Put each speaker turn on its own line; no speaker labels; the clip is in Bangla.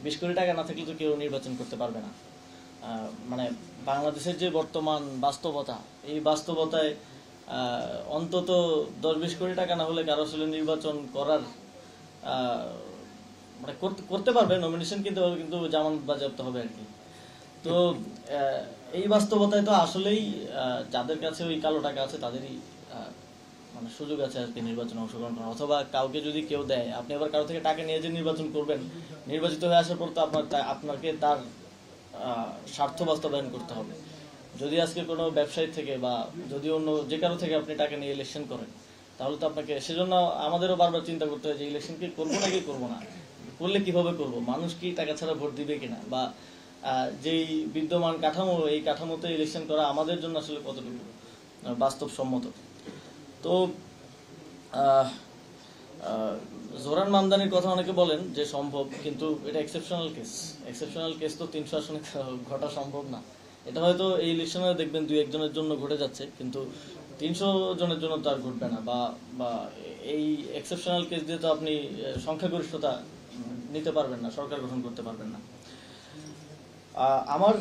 20 কোটি টাকা না থাকলে তো কেউ নির্বাচন করতে পারবে না। মানে বাংলাদেশের যে বর্তমান বাস্তবতা, এই বাস্তবতায় অন্তত 10-20 কোটি টাকা না হলে কারো আসলে নির্বাচন করার মানে করতে পারবে, নমিনেশন কিনতে পারবে, কিন্তু জামানত বাজেয়াপ্ত হবে আর কি। তো এই বাস্তবতায় তো আসলেই যাদের কাছে ওই কালো টাকা আছে তাদেরই মানে সুযোগ আছে আর কি নির্বাচনে অংশগ্রহণ করার। অথবা কাউকে যদি কেউ দেয়, আপনি আবার কারো থেকে টাকা নিয়ে যে নির্বাচন করবেন, নির্বাচিত হয়ে আসার পর তো আপনাকে তার স্বার্থ বাস্তবায়ন করতে হবে। যদি আজকে কোনো ব্যবসায়ী থেকে বা যদি অন্য যে কারো থেকে আপনি টাকা নিয়ে ইলেকশন করেন, তাহলে তো আপনাকে সেজন্য আমাদেরও বারবার চিন্তা করতে হয় যে ইলেকশন কি করবো নাকি করবো না, করলে কিভাবে করব, মানুষ কি টাকা ছাড়া ভোট দিবে কিনা, বা যেই বিদ্যমান কাঠামো, এই কাঠামোতে ইলেকশন করা আমাদের জন্য আসলে কতটুকু বাস্তবসম্মত। তো জোরান মামদানির কথা অনেকে বলেন যে সম্ভব, কিন্তু এটা এক্সেপশনাল কেস। এক্সেপশনাল কেস তো 300 আসনে ঘটা সম্ভব না। এটা হয়তো এই ইলেকশনে দেখবেন 2-1 জনের জন্য ঘটে যাচ্ছে, কিন্তু 300 জনের জন্য তো আর ঘটবে না। বা এই এক্সেপশনাল কেস দিয়ে তো আপনি সংখ্যাগরিষ্ঠতা নিতে পারবেন না, সরকার গঠন করতে পারবেন না। আমার